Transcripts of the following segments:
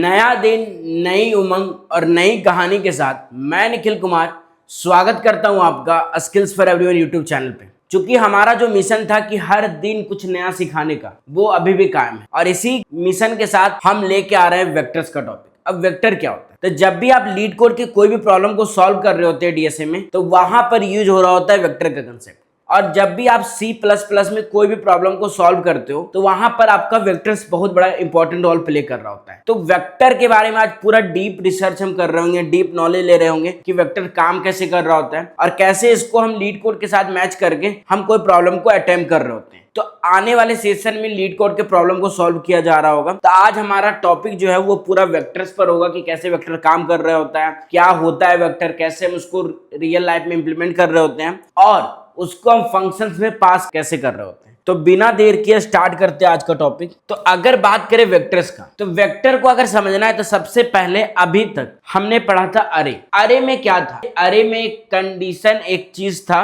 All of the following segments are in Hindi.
नया दिन, नई उमंग और नई कहानी के साथ मैं निखिल कुमार स्वागत करता हूं आपका skills for everyone YouTube channel पे। क्योंकि हमारा जो मिशन था कि हर दिन कुछ नया सिखाने का, वो अभी भी कायम है और इसी मिशन के साथ हम लेके आ रहे हैं वेक्टर्स का टॉपिक। अब वेक्टर क्या होता है? तो जब भी आप लीड कोड के कोई भी प्रॉब्लम को सॉल्व कर रहे होते हैं डीएसए में, तो वहां पर यूज हो रहा होता है वेक्टर का कंसेप्ट। और जब भी आप C++ में कोई भी प्रॉब्लम को सॉल्व करते हो, तो वहां पर आपका वेक्टर्स बहुत बड़ा इंपॉर्टेंट रोल प्ले कर रहा होता है। तो वेक्टर के बारे में आज पूरा डीप रिसर्च हम कर रहे होंगे, डीप नॉलेज ले रहे होंगे कि वेक्टर काम कैसे कर रहा होता है और कैसे इसको हम लीड कोड के साथ मैच करके हम कोई प्रॉब्लम को अटेम्प्ट कर रहे होते हैं। तो आने वाले सेशन में लीड कोड के प्रॉब्लम को सॉल्व किया जा रहा होगा। तो आज हमारा टॉपिक जो है वो पूरा वेक्टर्स पर होगा कि कैसे वेक्टर काम कर रहा होता है, क्या होता है वेक्टर, कैसे हम उसको रियल लाइफ में इंप्लीमेंट कर रहे होते हैं और उसको हम फंक्शंस में पास कैसे कर रहे होते हैं। तो बिना देर किए स्टार्ट करते हैं आज का टॉपिक। तो अगर बात करें वेक्टर्स का, तो वेक्टर को अगर समझना है तो सबसे पहले अभी तक हमने पढ़ा था अरे। अरे में क्या था? अरे में एक कंडीशन, एक चीज था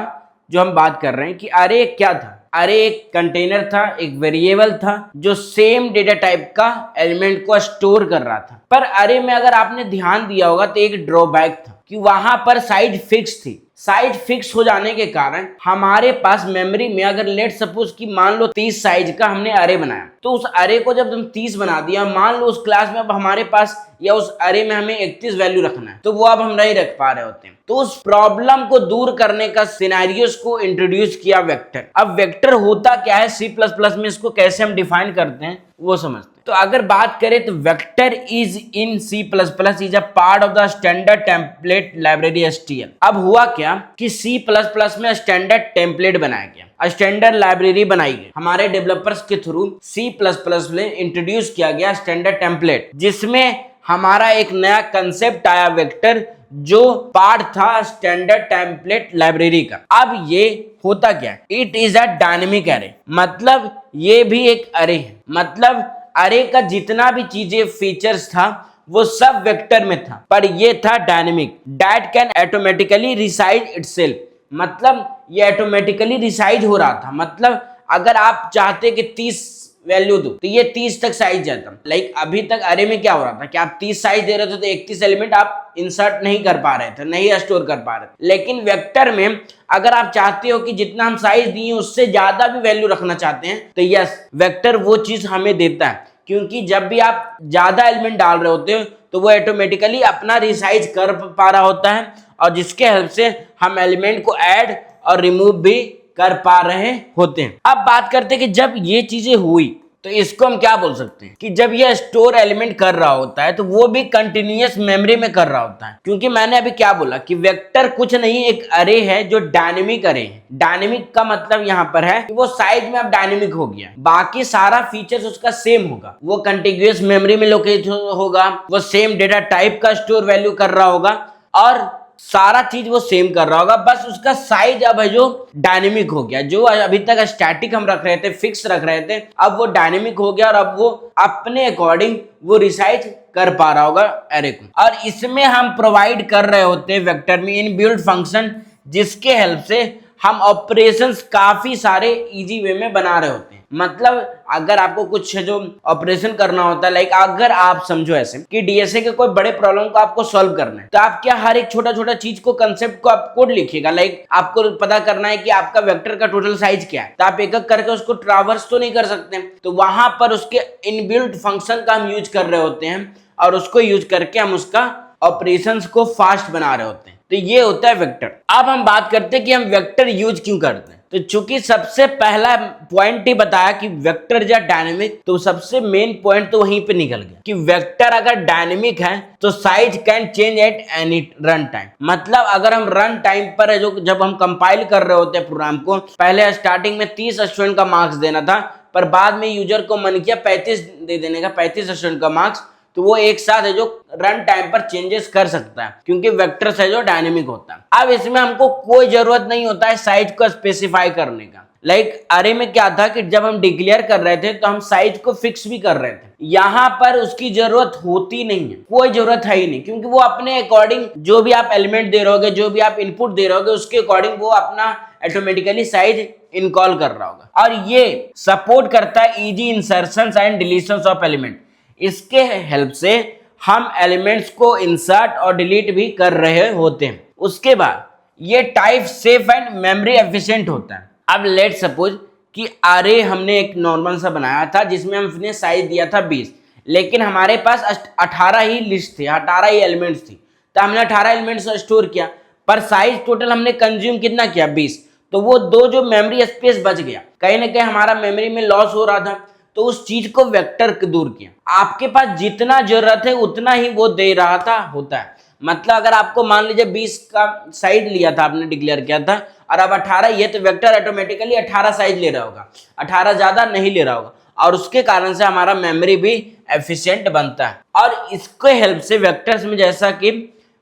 जो हम बात कर रहे हैं कि अरे क्या था। अरे एक कंटेनर था, एक वेरिएबल था जो सेम डेटा टाइप का एलिमेंट को स्टोर कर रहा था। पर अरे में अगर आपने ध्यान दिया होगा तो एक ड्रॉबैक था कि वहां पर साइज फिक्स थी। साइज फिक्स हो जाने के कारण हमारे पास मेमोरी में अगर लेट सपोज कि मान लो 30 साइज का हमने अरे बनाया, तो उस अरे को जब तुम 30 बना दिया, मान लो उस क्लास में अब हमारे पास या उस अरे में हमें 31 वैल्यू रखना है, तो वो अब हम नहीं रख पा रहे होते हैं। तो उस प्रॉब्लम को दूर करने का सिनेरियोस को इंट्रोड्यूस किया वेक्टर। अब वेक्टर होता क्या है, C++ में इसको कैसे हम डिफाइन करते हैं वो समझते हैं। तो अगर बात करें तो vector is in C++ is a part of the standard template library STL। अब हुआ क्या कि C++ में स्टैंडर्ड टेम्पलेट बनाया गया, स्टैंडर्ड लाइब्रेरी बनाई गई हमारे डेवलपर्स के थ्रू। C++ में इंट्रोड्यूस किया गया स्टैंडर्ड टेम्पलेट, जिसमें हमारा एक नया कंसेप्ट आया वेक्टर, जो पार्ट था स्टैंडर्ड टेम्पलेट लाइब्रेरी का। अब ये होता क्या? इट इज अ डायनेमिक अरे, मतलब ये भी एक अरे है। मतलब अरे का जितना भी चीजें फीचर्स था वो सब वेक्टर में था, पर ये था dynamic, that can automatically resize itself. मतलब ये ऑटोमेटिकली रिसाइज हो रहा था। मतलब अगर आप चाहते कि 30 वैल्यू दो तो ये 30 तक साइज जाता। लाइक अभी तक अरे में क्या हो रहा था कि आप 30 साइज दे रहे थे तो 31 एलिमेंट आप इंसर्ट नहीं कर पा रहे थे, नहीं स्टोर कर पा रहे थे। लेकिन वेक्टर में अगर आप चाहते हो कि जितना हम साइज दिए उससे ज्यादा भी वैल्यू रखना चाहते हैं, तो यस, वेक्टर वो चीज हमें देता है। क्योंकि जब भी आप ज्यादा एलिमेंट डाल रहे होते हो तो वो ऑटोमेटिकली अपना रिसाइज कर पा रहा होता है, और जिसके हेल्प से हम एलिमेंट को ऐड और रिमूव भी कर पा रहे होते हैं। अब बात करते हैं कि जब ये चीजें हुई तो इसको हम क्या बोल सकते हैं कि जब ये स्टोर एलिमेंट कर रहा होता है तो वो भी कंटिन्यूअस मेमोरी में कर रहा होता है। क्योंकि मैंने अभी क्या बोला कि वेक्टर कुछ नहीं, एक अरे है जो डायनेमिक अरे है। डायनेमिक का मतलब यहाँ पर है कि वो साइज में अब डायनेमिक हो गया, बाकी सारा फीचर्स उसका सेम होगा, वो कंटिन्यूअस मेमोरी में लोकेट होगा, वो सेम डेटा टाइप का स्टोर वैल्यू कर रहा होगा और सारा चीज वो सेम कर रहा होगा। बस उसका साइज अब है जो डायनेमिक हो गया। जो अभी तक स्टैटिक हम रख रहे थे, फिक्स रख रहे थे, अब वो डायनेमिक हो गया और अब वो अपने अकॉर्डिंग वो रिसाइज कर पा रहा होगा एरे को। और इसमें हम प्रोवाइड कर रहे होते हैं वेक्टर में इनबिल्ट फंक्शन, जिसके हेल्प से हम ऑपरेशंस काफी सारे इजी वे में बना रहे होते हैं। मतलब अगर आपको कुछ जो ऑपरेशन करना होता है, लाइक अगर आप समझो ऐसे कि डीएसए के कोई बड़े प्रॉब्लम को आपको सॉल्व करना है, तो आप क्या हर एक छोटा छोटा चीज को, कंसेप्ट को आप कोड लिखिएगा। लाइक आपको पता करना है कि आपका वेक्टर का टोटल साइज क्या है, तो आप एक एक करके उसको ट्रावर्स तो नहीं कर सकते। तो वहां पर उसके इनबिल्ट फंक्शन का हम यूज कर रहे होते हैं और उसको यूज करके हम उसका ऑपरेशंस को फास्ट बना रहे होते हैं। तो ये होता है वेक्टर। अब हम बात करते हैं कि हम वेक्टर यूज क्यों करते हैं। तो चूंकि सबसे पहला पॉइंट ही बताया कि वेक्टर या डायनेमिक, तो सबसे मेन पॉइंट तो वहीं पे निकल गया कि वेक्टर अगर डायनेमिक है तो size can change at any run time. मतलब अगर हम रन टाइम पर है, जो जब हम कंपाइल कर रहे होते हैं प्रोग्राम को, पहले स्टार्टिंग में 30 स्टूडेंट का मार्क्स देना था, पर बाद में यूजर को मन किया 35 दे देने का, 35 स्टूडेंट का मार्क्स, तो वो एक साथ है जो रन टाइम पर चेंजेस कर सकता है, क्योंकि वेक्टर्स है जो डायनेमिक होता है। अब इसमें हमको कोई जरूरत नहीं होता है साइज को स्पेसिफाई करने का। लाइक अरे में क्या था कि जब हम डिक्लेयर कर रहे थे तो हम साइज को फिक्स भी कर रहे थे। यहाँ पर उसकी जरूरत होती नहीं है, कोई जरूरत है ही नहीं, क्योंकि वो अपने अकॉर्डिंग जो भी आप एलिमेंट दे रहोगे, जो भी आप इनपुट दे रहोगे, उसके अकॉर्डिंग वो अपना ऑटोमेटिकली साइज इनकॉल कर रहा होगा। और ये सपोर्ट करता है easy insertions and deletions of element. इसके हेल्प से हम एलिमेंट्स को इंसर्ट और डिलीट भी कर रहे होते हैं। उसके बाद ये type safe and memory efficient होता है। अब लेट सपोज कि अरे हमने एक नॉर्मल सा बनाया था जिसमें हमने साइज दिया था 20, लेकिन हमारे पास 18 ही लिस्ट थी, 18 ही एलिमेंट्स थी, तो हमने 18 एलिमेंट्स स्टोर किया, पर साइज टोटल हमने कंज्यूम कितना किया 20, तो वो दो जो मेमोरी स्पेस बच गया, कहीं ना कहीं हमारा मेमोरी में लॉस हो रहा था, तो उस चीज को वेक्टर दूर किया। आपके पास जितना जरूरत है उतना ही वो दे रहा था होता है। मतलब अगर आपको मान लीजिए 20 का साइज लिया था, आपने डिक्लेयर किया था, और अब 18 ये, तो वेक्टर ऑटोमेटिकली 18 साइज ले रहा होगा, 18 ज्यादा नहीं ले रहा होगा, और उसके कारण से हमारा मेमोरी भी एफिशिएंट बनता है। और इसके हेल्प से वेक्टर्स में, जैसा कि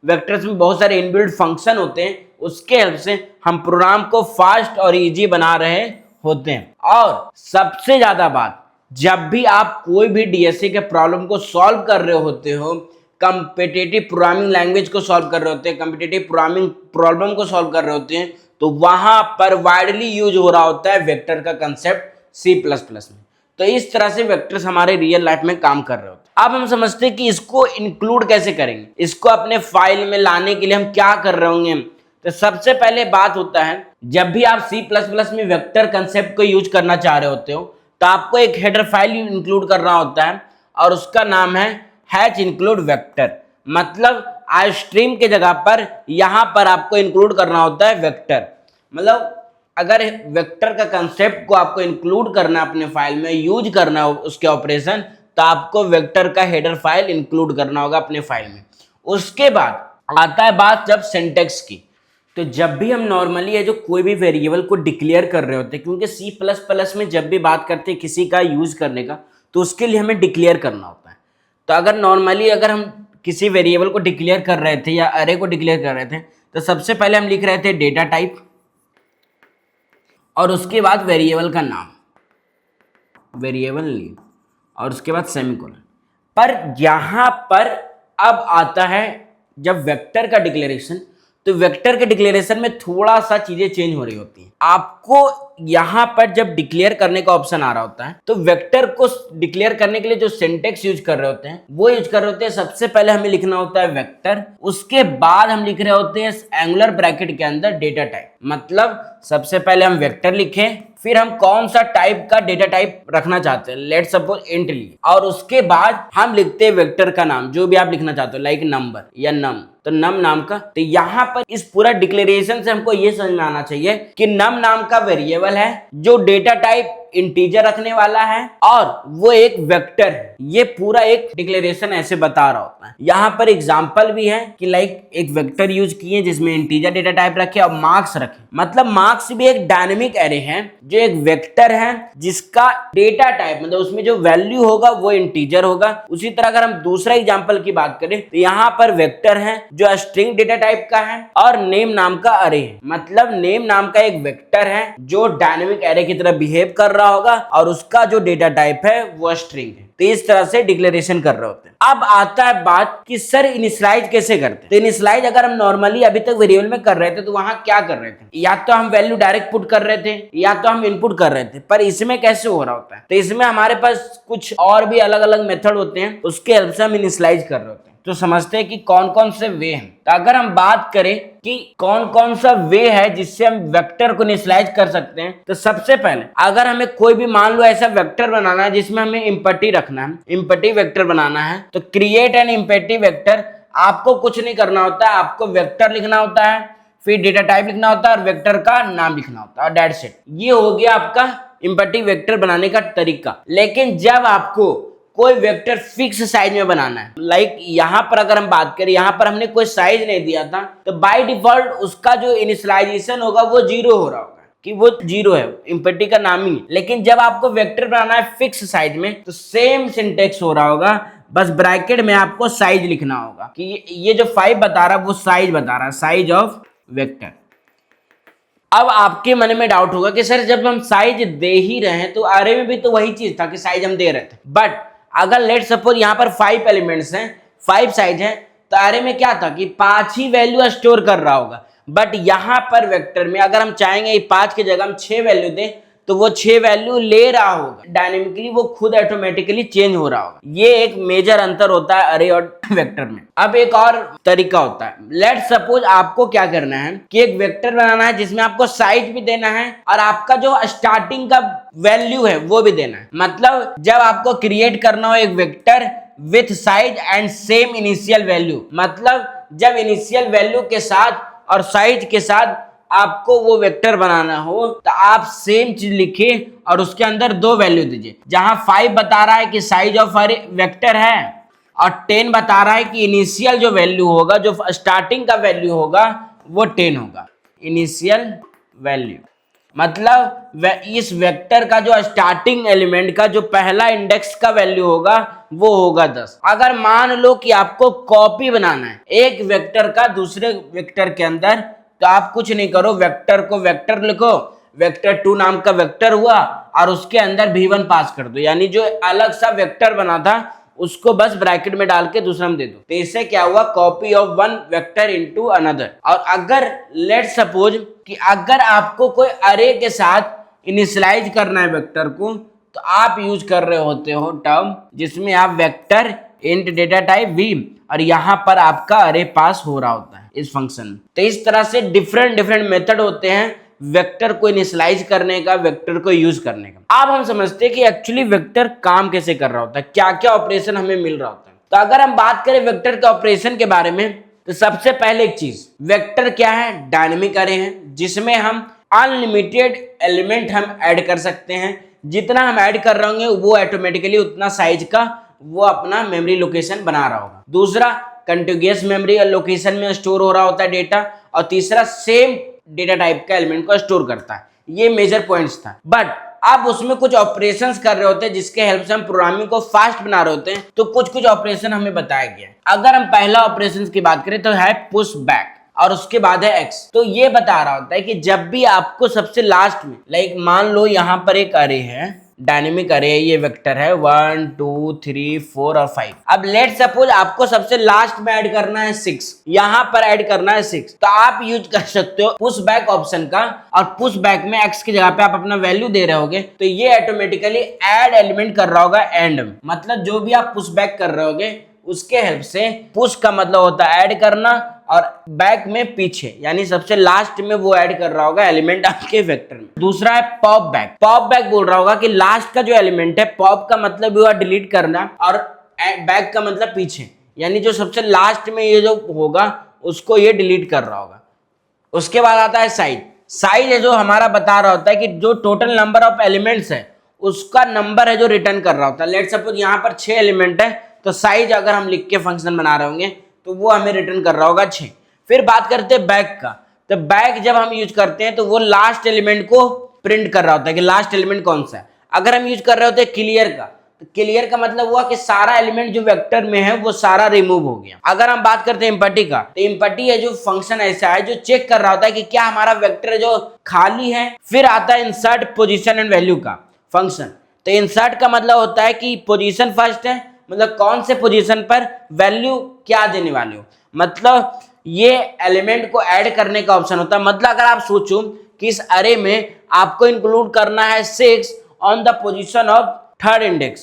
वेक्टर्स में बहुत सारे इनबिल्ट फंक्शन होते हैं, उसके हेल्प से हम प्रोग्राम को फास्ट और इजी बना रहे होते हैं। और सबसे ज्यादा बात, जब भी आप कोई भी डीएसए के प्रॉब्लम को सॉल्व कर रहे होते हो, कम्पिटिटिव प्रोग्रामिंग लैंग्वेज को सॉल्व कर रहे होते हैं, कम्पिटिटिव प्रोग्रामिंग प्रॉब्लम को सॉल्व कर रहे होते हैं, तो वहां पर वाइडली यूज हो रहा होता है वेक्टर का कंसेप्ट C++ में। तो इस तरह से वेक्टर्स हमारे रियल लाइफ में काम कर रहे होते हैं। अब हम समझते हैं कि इसको इंक्लूड कैसे करेंगे, इसको अपने फाइल में लाने के लिए हम क्या कर रहे होंगे। तो सबसे पहले बात होता है, जब भी आप C++ में वेक्टर कंसेप्ट को यूज करना चाह रहे होते हो, तो आपको एक हेडर फाइल इंक्लूड करना होता है, और उसका नाम है include वेक्टर। मतलब स्ट्रीम के जगह पर यहां पर आपको इंक्लूड करना होता है वेक्टर। मतलब अगर वेक्टर का कंसेप्ट को आपको इंक्लूड करना अपने फाइल में, यूज करना हो उसके ऑपरेशन, तो आपको वेक्टर का हेडर फाइल इंक्लूड करना होगा अपने फाइल में। उसके बाद आता है बात जब सिंटैक्स की। तो जब भी हम नॉर्मली है जो कोई भी वेरिएबल को डिक्लेयर कर रहे होते हैं, क्योंकि C++ में जब भी बात करते हैं किसी का यूज करने का, तो उसके लिए हमें डिक्लेयर करना होता है। तो अगर नॉर्मली अगर हम किसी वेरिएबल को डिक्लेयर कर रहे थे या अरे को डिक्लेयर कर रहे थे, तो सबसे पहले हम लिख रहे थे डेटा टाइप, और उसके बाद वेरिएबल का नाम, वेरिएबल नेम, और उसके बाद सेमीकोलन। पर यहां पर अब आता है जब वेक्टर का डिक्लेरेशन, तो वेक्टर के डिक्लेरेशन में थोड़ा सा चीजें चेंज हो रही होती हैं। आपको यहां पर जब डिक्लेयर करने का ऑप्शन आ रहा होता है, तो वेक्टर को डिक्लेयर करने के लिए जो सिंटैक्स यूज कर रहे होते हैं वो यूज कर रहे होते हैं। सबसे पहले हमें लिखना होता है वेक्टर, उसके बाद हम लिख रहे होते हैं एंगुलर ब्रैकेट के अंदर डेटा टाइप। मतलब सबसे पहले हम वेक्टर लिखें, फिर हम कौन सा टाइप का डेटा टाइप रखना चाहते हैं, लेट सपोज इंट लिए, और उसके बाद हम लिखते हैं वेक्टर का नाम, जो भी आप लिखना चाहते हो, लाइक नंबर या नम, तो नम नाम का। तो यहाँ पर इस पूरा डिक्लेरेशन से हमको ये समझ में आना चाहिए कि नम नाम का वेरिएबल है जो डेटा टाइप इंटीजर रखने वाला है, और वो एक वेक्टर है। ये पूरा एक डिक्लेरेशन ऐसे बता रहा होता है। यहाँ पर एग्जांपल भी है कि लाइक एक वेक्टर यूज किए जिसमें इंटीजर डेटा टाइप रखे और मार्क्स रखे। मतलब मार्क्स भी एक डायनेमिक एरे है, जो एक वेक्टर है जिसका डेटा टाइप, मतलब उसमें जो वैल्यू होगा वो इंटीजर होगा। उसी तरह अगर हम दूसरा एग्जांपल की बात करें, तो यहाँ पर वेक्टर है जो स्ट्रिंग डेटा टाइप का है, और नेम नाम का अरे है। मतलब नेम नाम का एक वेक्टर है जो डायनेमिक एरे की तरह बिहेव कर रहा होगा, और उसका जो डेटा टाइप है वो स्ट्रिंग है। तो इस तरह से डिक्लेरेशन कर रहे होते हैं। अब आता है बात कि सर इनिशियलाइज कैसे करते हैं। तो इनिशियलाइज अगर हम नॉर्मली अभी तक वेरिएबल में कर रहे थे, तो वहां क्या कर रहे थे, या तो हम वैल्यू डायरेक्ट पुट कर रहे थे या तो हम इनपुट कर रहे थे। पर इसमें कैसे हो रहा होता है, तो इसमें हमारे पास कुछ और भी अलग अलग मेथड होते हैं, उसके हेल्प से हम इनिशियलाइज कर रहे होते हैं। तो समझते हैं कि कौन कौन से वे हैं। तो अगर हम बात करें कि कौन कौन सा वे है जिससे हम वेक्टर को इनिशियलाइज कर सकते हैं, तो सबसे पहले अगर हमें कोई भी मान लो ऐसा वेक्टर बनाना है जिसमें हमें इम्पटी रखना है, इम्पटी वेक्टर बनाना है, तो क्रिएट एन इम्पटी वेक्टर। आपको कुछ नहीं करना होता है, आपको वेक्टर लिखना होता है, फिर डेटा टाइप लिखना होता है, और वेक्टर का नाम लिखना होता है, और दैट्स इट। ये हो गया आपका इम्पटी वेक्टर बनाने का तरीका। लेकिन जब आपको कोई वेक्टर फिक्स साइज में बनाना है, लाइक यहां पर अगर हम बात करें, यहां पर हमने कोई साइज नहीं दिया था, तो बाय डिफॉल्ट उसका जो इनिशियलाइजेशन होगा वो 0 हो रहा होगा, कि वो 0 है, इम्पटी का नाम ही। लेकिन जब आपको वेक्टर बनाना है फिक्स साइज में, तो सेम सिंटेक्स हो रहा होगा, बस ब्रैकेट में आपको साइज लिखना होगा कि ये जो 5 बता रहा है वो साइज बता रहा है, साइज ऑफ वेक्टर। अब आपके मन में डाउट होगा कि सर जब हम साइज दे ही रहे हैं, तो अरे में भी तो वही चीज था कि साइज हम दे रहे थे। बट अगर लेट सपोज यहाँ पर 5 एलिमेंट्स हैं, 5 साइज है, तो अरे में क्या था कि 5 ही वैल्यू स्टोर कर रहा होगा। बट यहाँ पर वेक्टर में अगर हम चाहेंगे 5 की जगह हम 6 वैल्यू दें, तो वो 6 वैल्यू ले रहा होगा, डायनेमिकली वो खुद ऑटोमेटिकली चेंज हो रहा होगा। ये एक मेजर अंतर होता है अरे और वेक्टर में। अब एक और तरीका होता है, लेट सपोज आपको क्या करना है कि एक वेक्टर बनाना है जिसमें आपको साइज भी देना है और आपका जो स्टार्टिंग का वैल्यू है वो भी देना है। मतलब जब आपको क्रिएट करना हो एक vector with size and same initial value, मतलब जब इनिशियल वैल्यू के साथ और साइज के साथ आपको वो वेक्टर बनाना हो तो आप सेम चीज लिखिए और उसके अंदर 2 वैल्यू दीजिए। जहां 5 बता रहा है कि साइज ऑफ वेक्टर है और 10 बता रहा है कि इनिशियल जो वैल्यू होगा, जो स्टार्टिंग का वैल्यू होगा वो 10 होगा। इनिशियल वैल्यू मतलब इस वेक्टर का जो स्टार्टिंग एलिमेंट का जो पहला इंडेक्स का वैल्यू होगा वो होगा 10। अगर मान लो कि आपको कॉपी बनाना है एक वेक्टर का दूसरे वेक्टर के अंदर, तो आप कुछ नहीं करो, वेक्टर को वेक्टर लिखो, वेक्टर 2 नाम का वेक्टर हुआ और उसके अंदर v1 पास कर दो, यानी जो अलग सा वेक्टर बना था उसको बस ब्रैकेट में डाल के दूसरा में दे दो। तो इससे क्या हुआ, copy of one vector into another. और अगर लेट सपोज कि अगर आपको कोई अरे के साथ इनिशियलाइज करना है वेक्टर को, तो आप यूज कर रहे होते हो टर्म जिसमें आप vector int data type v और यहां पर आपका अरे पास हो रहा होता है इस फंक्शन में। तो इस तरह से डिफरेंट मेथड होते हैं वेक्टर को इनिशियलाइज करने का, वेक्टर को यूज करने का। अब हम समझते हैं कि एक्चुअली वेक्टर काम कैसे कर रहा होता है, क्या क्या ऑपरेशन हमें मिल रहा होता है। तो अगर हम बात करें वेक्टर के ऑपरेशन के बारे में, तो सबसे पहले एक चीज, वेक्टर क्या है, डायनेमिक अरे है जिसमें हम अनलिमिटेड एलिमेंट हम ऐड कर सकते हैं। जितना हम ऐड कर रहे होंगे वो ऑटोमेटिकली उतना साइज का वो अपना मेमोरी लोकेशन बना रहा होगा। दूसरा, कंटिन्यूअस मेमोरी और लोकेशन में स्टोर हो रहा होता है डेटा। और तीसरा, सेम डेटा टाइप का एलिमेंट को स्टोर करता है। ये मेजर पॉइंट्स था। बट अब उसमें कुछ ऑपरेशंस कर रहे होते हैं जिसके हेल्प से हम प्रोग्रामिंग को फास्ट बना रहे होते हैं। तो कुछ ऑपरेशन हमें बताया गया है। अगर हम पहला ऑपरेशन की बात करें तो है पुश बैक और उसके बाद है एक्स। तो ये बता रहा होता है कि जब भी आपको सबसे लास्ट में, लाइक मान लो यहां पर एक अरे है, डायनेमिक अरे, ये वेक्टर है 1 2 3 4 और 5। अब लेट सपोज आपको सबसे लास्ट में ऐड करना है 6, यहां पर ऐड करना है 6, तो आप यूज कर सकते हो पुश बैक ऑप्शन का। और पुश बैक में एक्स की जगह पे आप अपना वैल्यू दे रहे होगे, तो ये ऑटोमेटिकली ऐड एलिमेंट कर रहा होगा एंड में। मतलब जो भी आप पुश बैक कर रहे होगे उसके हेल्प से, पुश का मतलब होता है ऐड करना और बैक में पीछे, यानी सबसे लास्ट में वो ऐड कर रहा होगा एलिमेंट आपके वेक्टर में। दूसरा है पॉप बैक। पॉप बैक बोल रहा होगा कि लास्ट का जो एलिमेंट है, पॉप का मतलब हुआ डिलीट करना और बैक का मतलब पीछे, यानी जो सबसे लास्ट में ये जो होगा उसको ये डिलीट कर रहा होगा। उसके बाद आता है साइज। साइज है जो हमारा बता रहा होता है कि जो टोटल नंबर ऑफ एलिमेंट्स है उसका नंबर है जो रिटर्न कर रहा होता है। लेट सपोज यहाँ पर 6 एलिमेंट है, तो साइज अगर हम लिख के फंक्शन बना रहे होंगे तो वो हमें रिटर्न कर रहा होगा 6। फिर बात करते हैं बैक का। तो बैक जब हम यूज करते हैं तो वो लास्ट एलिमेंट को प्रिंट कर रहा होता है कि लास्ट एलिमेंट कौन सा है। अगर हम यूज कर रहे होते हैं क्लियर का, तो क्लियर का मतलब हुआ कि सारा एलिमेंट जो वेक्टर में है वो सारा रिमूव हो गया। अगर हम बात करते हैं एम्पटी का, तो एम्पटी है जो फंक्शन ऐसा है जो चेक कर रहा होता है कि क्या हमारा वेक्टर जो खाली है। फिर आता है इंसर्ट पोजीशन एंड वैल्यू का फंक्शन। तो इंसर्ट का मतलब होता है कि पोजीशन फर्स्ट है, मतलब कौन से पोजीशन पर वैल्यू क्या देने वाले हो, मतलब ये एलिमेंट को ऐड करने का ऑप्शन होता है। मतलब अगर आप सोचो कि इस अरे में आपको इंक्लूड करना है 6 on the position of third index,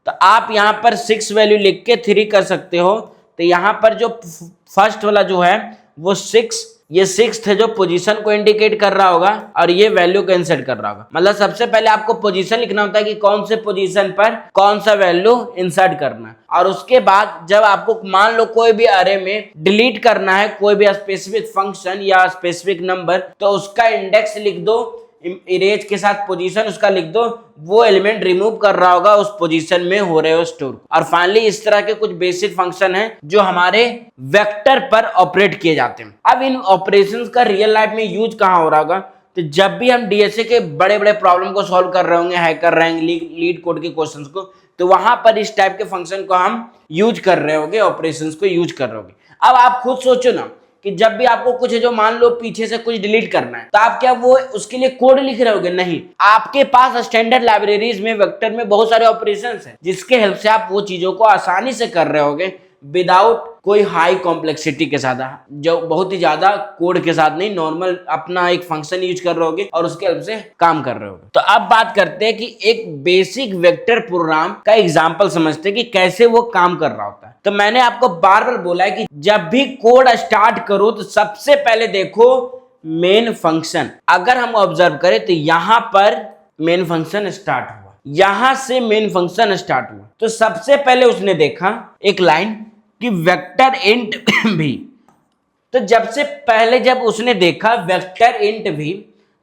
तो आप यहां पर 6 वैल्यू लिख के 3 कर सकते हो। तो यहां पर जो फर्स्ट वाला जो है वो 6, ये 6th है जो पोजीशन को इंडिकेट कर रहा होगा और ये वैल्यू को इंसर्ट कर रहा होगा। मतलब सबसे पहले आपको पोजीशन लिखना होता है कि कौन से पोजीशन पर कौन सा वैल्यू इंसर्ट करना है। और उसके बाद जब आपको मान लो कोई भी अरे में डिलीट करना है कोई भी स्पेसिफिक फंक्शन या स्पेसिफिक नंबर, तो उसका इंडेक्स लिख दो, इरेज के साथ पोजीशन उसका लिख दो, वो एलिमेंट रिमूव कर रहा होगा उस पोजीशन में हो रहे हो स्टोर। और फाइनली इस तरह के कुछ बेसिक फंक्शन हैं जो हमारे वेक्टर पर ऑपरेट किए जाते हैं। अब इन ऑपरेशंस का रियल लाइफ में यूज कहाँ हो रहा होगा, तो जब भी हम डीएसए के बड़े बड़े प्रॉब्लम को सॉल्व कर रहे होंगे, हैकर रैंक, लीड कोड के क्वेश्चंस को, तो वहां पर इस टाइप के फंक्शन को हम यूज कर रहे होंगे, ऑपरेशंस को यूज कर रहे होंगे। अब आप खुद सोचो ना कि जब भी आपको कुछ है जो मान लो पीछे से कुछ डिलीट करना है, तो आप क्या वो उसके लिए कोड लिख रहे होगे? नहीं, आपके पास स्टैंडर्ड लाइब्रेरीज में वेक्टर में बहुत सारे ऑपरेशंस हैं जिसके हेल्प से आप वो चीजों को आसानी से कर रहे होगे। विदाउट कोई हाई कॉम्प्लेक्सिटी के साथ, जो बहुत ही ज्यादा कोड के साथ नहीं, नॉर्मल अपना एक फंक्शन यूज कर रहे होगे और उसके हेल्प से काम कर रहे होगे। तो अब बात करते हैं कि एक बेसिक वेक्टर प्रोग्राम का एग्जांपल समझते हैं कि कैसे वो काम कर रहा होता है। तो मैंने आपको बार बार बोला है कि जब भी कोड स्टार्ट करो तो सबसे पहले देखो मेन फंक्शन। अगर हम ऑब्जर्व करें तो यहां पर मेन फंक्शन स्टार्ट हुआ, यहां से मेन फंक्शन स्टार्ट हुआ। तो सबसे पहले उसने देखा एक लाइन कि वेक्टर इंट भी। तो जब से पहले जब उसने देखा वेक्टर इंट भी,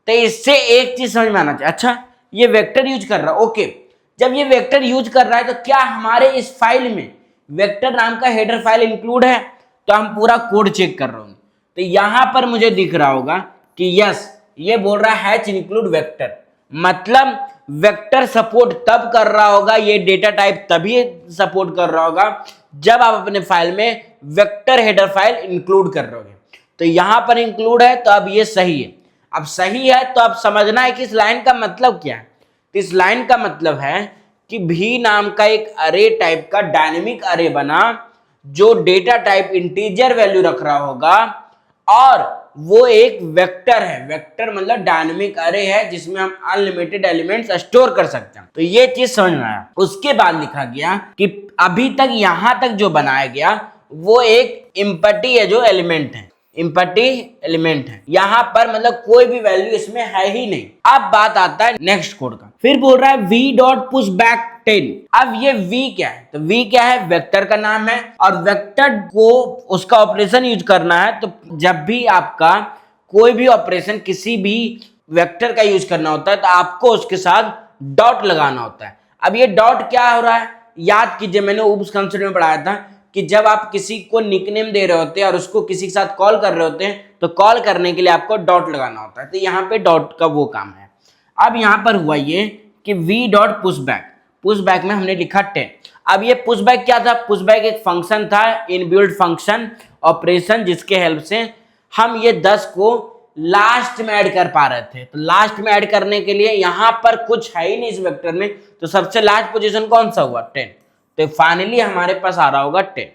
तो इससे एक चीज समझ में आना चाहिए, अच्छा ये वेक्टर यूज कर रहा है, ओके। जब ये वेक्टर यूज कर रहा है तो क्या हमारे इस फाइल में वेक्टर नाम का हेडर फाइल इंक्लूड है? तो हम पूरा कोड चेक कर रहे होंगे, तो यहां पर मुझे दिख रहा होगा कि यस, ये बोल रहा है हैच इंक्लूड वेक्टर, मतलब वेक्टर सपोर्ट तब कर रहा होगा, ये डेटा टाइप तभी सपोर्ट कर रहा होगा जब आप अपने फाइल में वेक्टर हेडर फाइल इंक्लूड कर रहे होगे। तो यहां पर इंक्लूड है तो अब ये सही है। अब सही है तो अब समझना है कि इस लाइन का मतलब क्या है। तो इस लाइन का मतलब है कि भी नाम का एक अरे टाइप का डायनेमिक अरे बना जो डेटा टाइप इंटीजर वैल्यू रख रहा होगा, और वो एक वेक्टर है। वेक्टर मतलब डायनेमिक अरे है जिसमें हम अनलिमिटेड एलिमेंट्स स्टोर कर सकते हैं। तो ये चीज समझ में आया। उसके बाद लिखा गया कि अभी तक यहां तक जो बनाया गया वो एक एम्प्टी है, जो एलिमेंट है, एम्प्टी एलिमेंट है। यहां पर मतलब कोई भी वैल्यू इसमें है ही नहीं। अब बात आता है नेक्स्ट कोड का। फिर बोल रहा है v डॉट पुश बैक 10। अब ये v क्या है? तो v क्या है? वेक्टर का नाम है, और वेक्टर को उसका ऑपरेशन यूज करना है। तो जब भी आपका कोई भी ऑपरेशन किसी भी वेक्टर का यूज करना होता है तो आपको उसके साथ डॉट लगाना होता है। अब ये डॉट क्या हो रहा है, याद कीजिए, मैंने ऊप्स कंसेप्ट में पढ़ाया था कि जब आप किसी को निकनेम दे रहे होते हैं और उसको किसी के साथ कॉल कर रहे होते हैं तो कॉल करने के लिए आपको डॉट लगाना होता है। तो यहाँ पे डॉट का वो काम है। अब यहाँ पर हुआ ये कि v डॉट पुश बैक में हमने लिखा 10। अब ये पुश बैक क्या था? पुश बैक एक फंक्शन था, इनबिल्ट फंक्शन ऑपरेशन, जिसके हेल्प से हम ये 10 को लास्ट में ऐड कर पा रहे थे। तो लास्ट में ऐड करने के लिए यहाँ पर कुछ है ही नहीं इस वेक्टर में, तो सबसे लास्ट पोजीशन कौन सा हुआ? 10। तो फाइनली हमारे पास आ रहा होगा 10।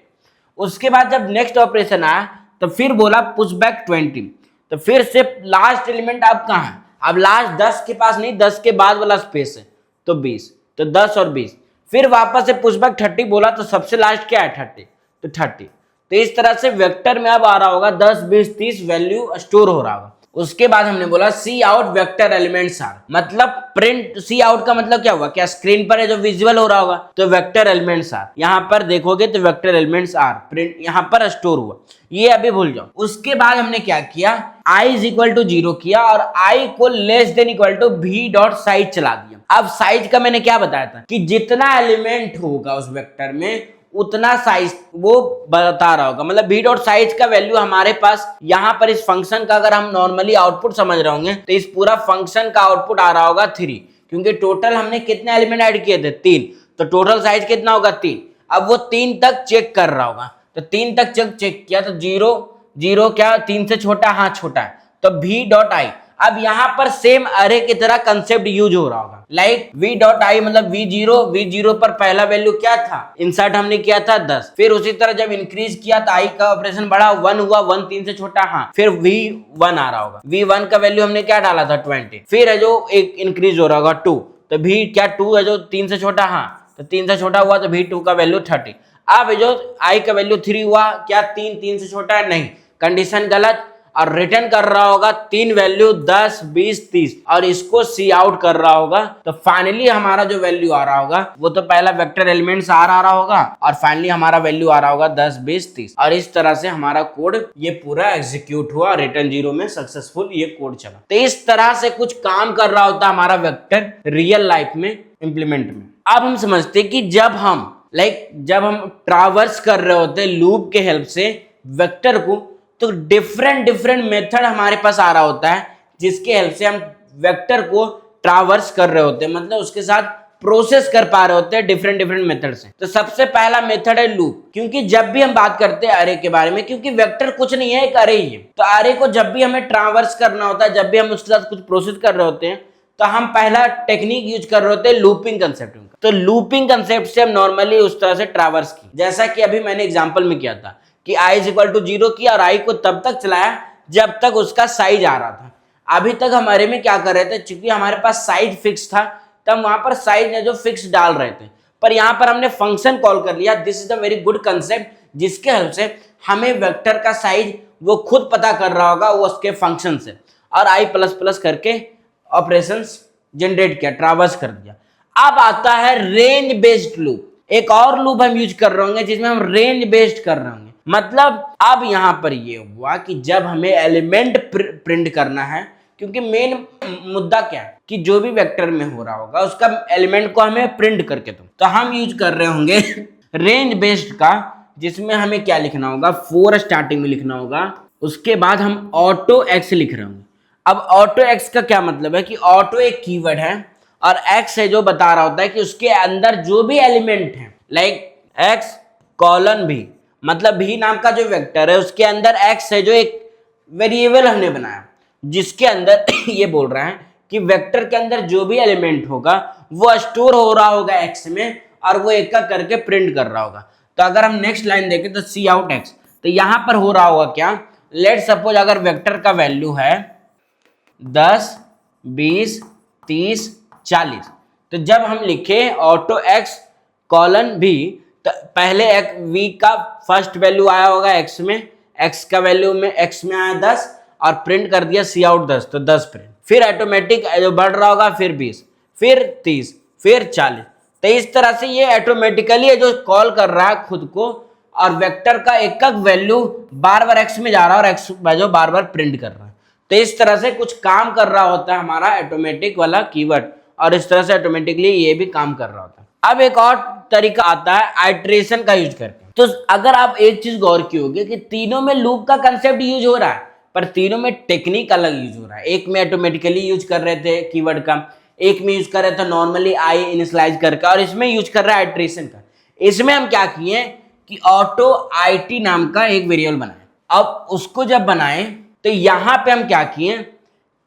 उसके बाद जब नेक्स्ट ऑपरेशन आया तो फिर बोला पुश बैक 20। तो फिर से लास्ट एलिमेंट अब कहाँ है? अब लास्ट 10 के पास नहीं, 10 के बाद वाला स्पेस है, तो 20। तो 10 और 20। फिर वापस से पुश बैक 30 बोला, तो सबसे लास्ट क्या है? 30। तो 30। तो इस तरह से वेक्टर में अब आ रहा होगा 10, 20, 30 वैल्यू स्टोर हो रहा होगा। उसके बाद हमने बोला सी आउट वेक्टर एलिमेंट्स आर, मतलब प्रिंट। सी आउट का मतलब क्या हुआ? क्या स्क्रीन पर है जो विजुअल हो रहा होगा, तो वेक्टर एलिमेंट्स आर। यहां पर देखोगे तो वेक्टर एलिमेंट्स आर प्रिंट यहां पर स्टोर हुआ, ये अभी भूल जाओ। उसके बाद हमने क्या किया? i इज इक्वल टू 0 किया और i को less than equal to v dot size चला दिया। अब साइज का मैंने क्या बताया था कि जितना एलिमेंट होगा उस वेक्टर में उतना साइज वो बता रहा होगा, मतलब v डॉट साइज का वैल्यू हमारे पास यहाँ पर इस फंक्शन का अगर हम नॉर्मली आउटपुट समझ रहे होंगे तो इस पूरा फंक्शन का आउटपुट आ रहा होगा 3, क्योंकि टोटल हमने कितने एलिमेंट ऐड किए थे? 3। तो टोटल साइज कितना होगा? 3। अब वो 3 तक चेक कर रहा होगा, तो 3 तक जब चेक किया तो 0 क्या 3 से छोटा? हाँ छोटा है, तो v डॉट आई। अब यहाँ पर सेम अरे की तरह कंसेप्ट यूज हो रहा होगा, लाइक v डॉट आई मतलब v0 पर पहला वैल्यू क्या था? इंसर्ट हमने किया था 10। फिर उसी तरह जब इंक्रीज किया तो i का ऑपरेशन बढ़ा, 1 हुआ, 1 3 से छोटा, हाँ, फिर v1 आ रहा होगा। v1 का वैल्यू हमने क्या डाला था? 20। फिर है जो एक इंक्रीज हो रहा होगा 2, तो v क्या 2 है जो 3 से छोटा, हाँ, तो 3 से छोटा हुआ तो v2 का वैल्यू 30। अब जो i का वैल्यू 3 हुआ, क्या 3 से छोटा है? नहीं, कंडीशन गलत, और रिटर्न कर रहा होगा 3 वैल्यू 10, 20, 30, और इसको सी आउट कर रहा होगा। तो फाइनली हमारा जो वैल्यू आ रहा होगा वो तो पहला वेक्टर एलिमेंट्स आ रहा होगा, और फाइनली हमारा वैल्यू आ रहा होगा 10, 20, 30, और इस तरह से हमारा कोड ये पूरा एग्जीक्यूट हुआ, रिटर्न 0 में सक्सेसफुल ये कोड चला। तो इस तरह से कुछ काम कर रहा होता हमारा वेक्टर रियल लाइफ में इंप्लीमेंट में। अब हम समझते कि जब हम ट्रावर्स कर रहे होते लूप के हेल्प से वेक्टर को, तो डिफरेंट मेथड हमारे पास आ रहा होता है जिसके हेल्प से हम वेक्टर को ट्रावर्स कर रहे होते हैं, मतलब उसके साथ प्रोसेस कर पा रहे होते हैं डिफरेंट मेथड से। तो सबसे पहला मेथड है लूप, क्योंकि जब भी हम बात करते हैं अरे के बारे में, क्योंकि वेक्टर कुछ नहीं है, एक अरे ही है, तो अरे को जब भी हमें ट्रावर्स करना होता है, जब भी हम उसके साथ कुछ प्रोसेस कर रहे होते हैं, तो हम पहला टेक्निक यूज कर रहे होते हैं लूपिंग कंसेप्ट का। तो लूपिंग कंसेप्ट से हम नॉर्मली उस तरह से ट्रैवर्स की, जैसा कि अभी मैंने एग्जांपल में किया था कि i = 0 किया और i को तब तक चलाया जब तक उसका साइज आ रहा था। अभी तक हमारे में क्या कर रहे थे, चूंकि हमारे पास साइज फिक्स था तब वहां पर साइज ने जो फिक्स डाल रहे थे, पर यहाँ पर हमने फंक्शन कॉल कर लिया। This is the very good concept, जिसके हेल्प से हमें वेक्टर का साइज वो खुद पता कर रहा होगा वो उसके फंक्शन से, और i++ करके ऑपरेशंस जनरेट किया, ट्रैवर्स कर दिया। अब आता है रेंज बेस्ड लूप। एक और लूप हम यूज कर रहे होंगे जिसमें हम रेंज बेस्ड कर रहे होंगे। मतलब अब यहां पर ये हुआ कि जब हमें एलिमेंट प्रिंट करना है, क्योंकि मेन मुद्दा क्या है कि जो भी वेक्टर में हो रहा होगा उसका एलिमेंट को हमें प्रिंट करके दो, तो हम यूज कर रहे होंगे रेंज बेस्ड का, जिसमें हमें क्या लिखना होगा, 4 स्टार्टिंग में लिखना होगा, उसके बाद हम ऑटो एक्स लिख रहे होंगे। अब ऑटो एक्स का क्या मतलब है कि ऑटो एक कीवर्ड है और एक्स है जो बता रहा होता है कि उसके अंदर जो भी एलिमेंट है, लाइक x:v, मतलब v नाम का जो वेक्टर है उसके अंदर x है जो एक वेरिएबल हमने बनाया, जिसके अंदर ये बोल रहा है कि वेक्टर के अंदर जो भी एलिमेंट होगा वो स्टोर हो रहा होगा x में और वो एक एक करके प्रिंट कर रहा होगा। तो अगर हम नेक्स्ट लाइन देखें तो cout x, तो यहां पर हो रहा होगा क्या, लेट सपोज अगर वेक्टर का वैल्यू है 10, 20, 30, 40, तो जब हम लिखे ऑटो x:v, तो पहले v का फर्स्ट वैल्यू आया होगा x में, x का वैल्यू में x में आया 10 और प्रिंट कर दिया cout 10, तो 10 प्रिंट, फिर ऑटोमेटिक जो बढ़ रहा होगा फिर 20, फिर 30, फिर 40। तो इस तरह से ये ऑटोमेटिकली जो कॉल कर रहा है खुद को, और वेक्टर का एक एक वैल्यू बार बार x में जा रहा है और x जो बार बार प्रिंट कर रहा है। तो इस तरह से कुछ काम कर रहा होता है हमारा ऑटोमेटिक वाला कीवर्ड, और इस तरह से ऑटोमेटिकली ये भी काम कर रहा होता है। अब एक और तरीका आता है आइट्रेशन का यूज करके। तो अगर आप एक चीज गौर की होगी कि तीनों में लूप का कंसेप्ट यूज हो रहा है, पर तीनों में टेक्निक अलग यूज हो रहा है। एक में ऑटोमेटिकली यूज कर रहे थे कीवर्ड का, एक में यूज कर रहे थे नॉर्मली आई इनिशियलाइज करके, और इसमें यूज कर रहा है आइट्रेशन का। इसमें हम क्या किए कि ऑटो IT नाम का एक वेरिएबल बनाए। अब उसको जब बनाए तो यहां पे हम क्या किए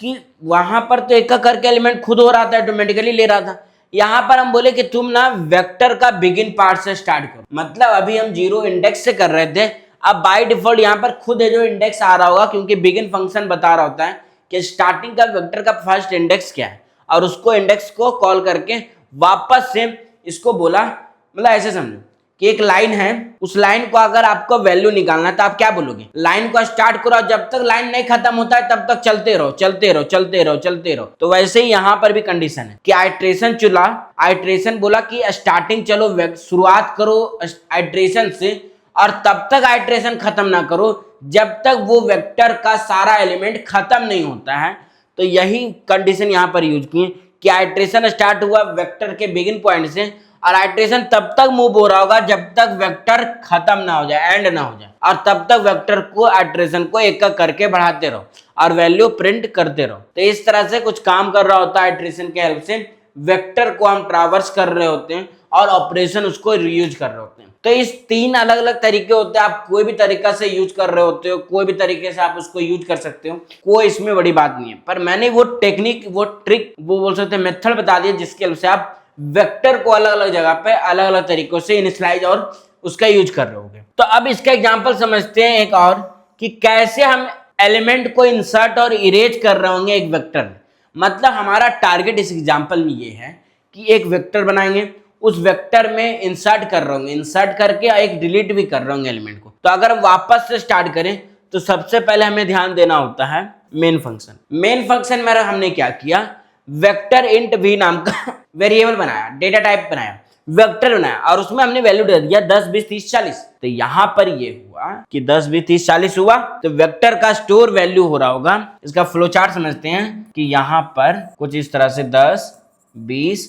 कि वहां पर तो एक करके एलिमेंट खुद हो रहा था, ऑटोमेटिकली ले रहा था। यहां पर हम बोले कि तुम ना वेक्टर का बिगिन पार्ट से स्टार्ट करो, मतलब अभी हम 0 इंडेक्स से कर रहे थे, अब बाय डिफॉल्ट यहां पर खुद है जो इंडेक्स आ रहा होगा, क्योंकि बिगिन फंक्शन बता रहा होता है कि स्टार्टिंग का वेक्टर का फर्स्ट इंडेक्स क्या है, और उसको इंडेक्स को कॉल करके वापस से इसको बोला। मतलब ऐसे समझो कि एक लाइन है, उस लाइन को अगर आपको वैल्यू निकालना है तो आप क्या बोलोगे, लाइन को स्टार्ट करो, जब तक लाइन नहीं खत्म होता है तब तक चलते रहो चलते रहो चलते रहो चलते रहो। तो वैसे ही यहां पर भी कंडीशन है कि आइट्रेशन चुना, आइट्रेशन बोला कि स्टार्टिंग चलो शुरुआत करो आइट्रेशन से, और तब तक आइट्रेशन खत्म ना करो जब तक वो वेक्टर का सारा एलिमेंट खत्म नहीं होता है। तो यही कंडीशन यहां पर यूज की कि आइट्रेशन स्टार्ट हुआ वेक्टर के बिगिन पॉइंट से, और आइट्रेशन तब तक मूव हो रहा होगा जब तक वेक्टर खत्म ना हो जाए, एंड ना हो जाए, और तब तक वेक्टर को आइट्रेशन को एक एक करके बढ़ाते रहो और वैल्यू प्रिंट करते रहो। तो इस तरह से कुछ काम कर रहा होता है आइट्रेशन के हेल्प से, वेक्टर को हम ट्रैवर्स कर रहे होते हैं और ऑपरेशन उसको रीयूज कर रहे होते हैं। तो इस 3 अलग अलग तरीके होते हैं, आप कोई भी तरीका से यूज कर रहे होते हो, कोई भी तरीके से आप उसको यूज कर सकते हो, कोई इसमें बड़ी बात नहीं है। पर मैंने वो टेक्निक, वो ट्रिक, वो बोल सकते हैं मेथड बता दिया जिसके हेल्प से आप वेक्टर को अलग अलग जगह पे अलग अलग तरीकों से इनिशियलाइज और उसका यूज कर रहे होगे। तो अब इसका एग्जांपल समझते हैं एक और, कि कैसे हम एलिमेंट को इंसर्ट और इरेज कर रहे होंगे एक वेक्टर में। मतलब हमारा टारगेट इस एग्जांपल में ये है कि एक वेक्टर बनाएंगे, उस वेक्टर में इंसर्ट कर रहे होंगे, इंसर्ट करके एक डिलीट भी कर रहे होंगे एलिमेंट को। तो अगर हम वापस से स्टार्ट करें तो सबसे पहले हमें ध्यान देना होता है मेन फंक्शन। मेन फंक्शन में हमने क्या किया, वेक्टर इंट v नाम का वेरिएबल बनाया, डेटा टाइप बनाया, वेक्टर बनाया, और उसमें हमने वैल्यू दे दिया 10, 20, 30, 40। तो यहां पर ये हुआ कि 10, 20, 30, 40 हुआ, तो वेक्टर का स्टोर वैल्यू हो रहा होगा। इसका फ्लो चार्ट समझते हैं कि यहां पर कुछ इस तरह से 10, 20,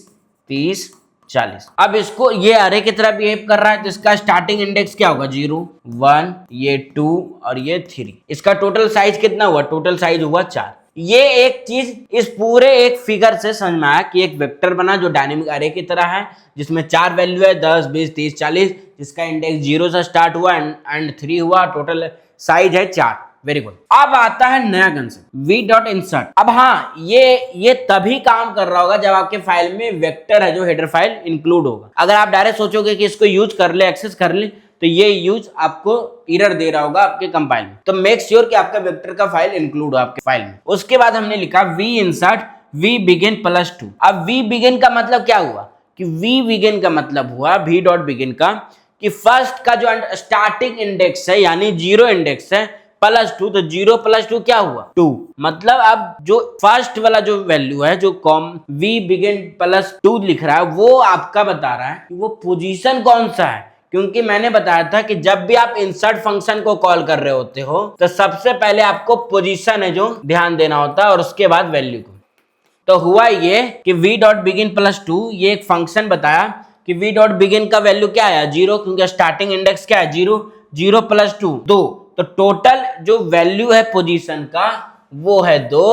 30, 40। अब इसको ये अरे की तरह बिहेव कर रहा है, तो इसका स्टार्टिंग इंडेक्स क्या होगा, 0, 1, ये 2 और ये 3। इसका टोटल साइज कितना हुआ, टोटल साइज हुआ 4। ये एक चीज इस पूरे एक फिगर से समझ में आया कि एक वेक्टर बना जो डायनेमिक अरे की तरह है, जिसमें 4 वैल्यू है, 10, 20, 30, 40, जिसका इंडेक्स 0 से स्टार्ट हुआ एंड 3 हुआ, टोटल साइज है 4 वेरी गुड। अब आता है नया कंसेप्ट वी डॉट इंसर्ट। अब हाँ, ये तभी काम कर रहा होगा जब आपके फाइल में वेक्टर है जो हेडर फाइल इंक्लूड होगा। अगर आप डायरेक्ट सोचोगे कि इसको यूज कर ले, एक्सेस कर ले, तो ये यूज आपको एरर दे रहा होगा आपके कंपाइल में। तो मेक श्योर कि आपका वेक्टर का फाइल इंक्लूड हो आपके फाइल में। उसके बाद हमने लिखा वी इंसर्ट वी बिगिन +2। अब वी बिगिन का मतलब क्या हुआ कि वी बिगिन का मतलब हुआ वी डॉट बिगिन का कि फर्स्ट का जो स्टार्टिंग इंडेक्स है यानी 0 इंडेक्स है +2, तो 0 + 2 क्या हुआ 2। मतलब अब जो फर्स्ट वाला जो वैल्यू है जो वी बिगिन +2 लिख रहा है वो आपका बता रहा है कि वो पोजीशन कौन सा है। क्योंकि मैंने बताया था कि जब भी आप इंसर्ट फंक्शन को कॉल कर रहे होते हो तो सबसे पहले आपको पोजीशन है जो ध्यान देना होता है और उसके बाद वैल्यू को। तो हुआ ये कि वी डॉट बिगिन +2 ये एक फंक्शन बताया कि वी डॉट बिगिन का वैल्यू क्या आया 0, क्योंकि स्टार्टिंग इंडेक्स क्या है 0, 0 + 2 2। तो टोटल जो वैल्यू है पोजीशन का वो है 2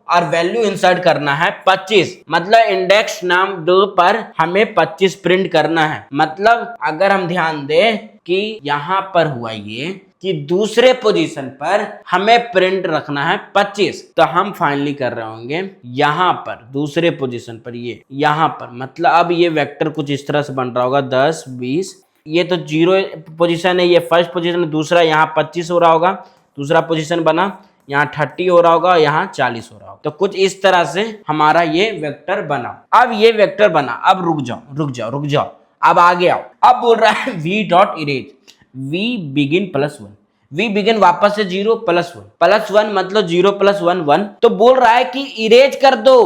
और वैल्यू इंसर्ट करना है 25। मतलब इंडेक्स नाम 2 पर हमें 25 प्रिंट करना है। मतलब अगर हम ध्यान दें कि यहां पर हुआ ये कि दूसरे पोजीशन पर हमें प्रिंट रखना है 25, तो हम फाइनली कर रहे होंगे यहां पर दूसरे पोजीशन पर ये यहां पर। मतलब अब ये वेक्टर कुछ इस तरह से बन रहा होगा 10 20। ये तो 0 पोजीशन है, ये फर्स्ट पोजीशन है, दूसरा यहाँ 25 हो रहा होगा, दूसरा पोजीशन बना यहाँ 30 हो रहा होगा, यहाँ 40 हो रहा होगा। तो कुछ इस तरह से हमारा ये वेक्टर बना। अब ये वेक्टर बना, अब रुक जाओ, अब आगे आओ। अब बोल रहा है v dot erase v begin +1। V begin वापस से 0 +1 मतलब 0 + 1 1। तो बोल रहा है कि इरेज कर दो,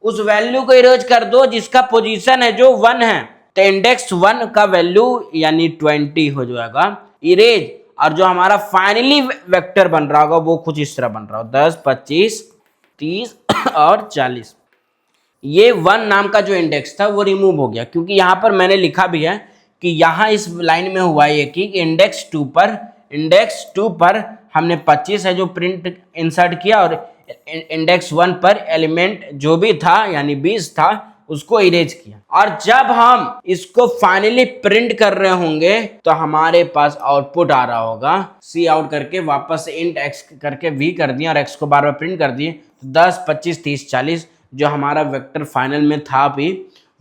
उस वैल्यू को इरेज कर दो जिसका पोजीशन है जो 1 है। तो इंडेक्स 1 का वैल्यू यानी 20 हो जाएगा इरेज, और जो हमारा फाइनली वेक्टर बन रहा होगा वो कुछ इस तरह बन रहा होगा 10 25 30 और 40। ये 1 नाम का जो इंडेक्स था वो रिमूव हो गया, क्योंकि यहाँ पर मैंने लिखा भी है कि यहाँ इस लाइन में हुआ ये कि इंडेक्स 2 पर हमने 25 है जो प्रिंट इंसर्ट किया और इंडेक्स 1 पर एलिमेंट जो भी था यानी 20 था उसको इरेज किया। और जब हम इसको फाइनली प्रिंट कर रहे होंगे तो हमारे पास आउटपुट आ रहा होगा सी आउट करके वापस से इंट एक्स करके वी कर दिया और एक्स को बार बार प्रिंट कर दिए। तो 10 25 30 40 जो हमारा वेक्टर फाइनल में था भी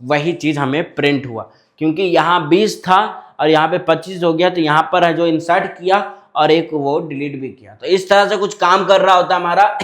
वही चीज हमें प्रिंट हुआ, क्योंकि यहाँ 20 था और यहाँ पे 25 हो गया। तो यहाँ पर है जो इंसर्ट किया और एक वो डिलीट भी किया। तो इस तरह से कुछ काम कर रहा होता हमारा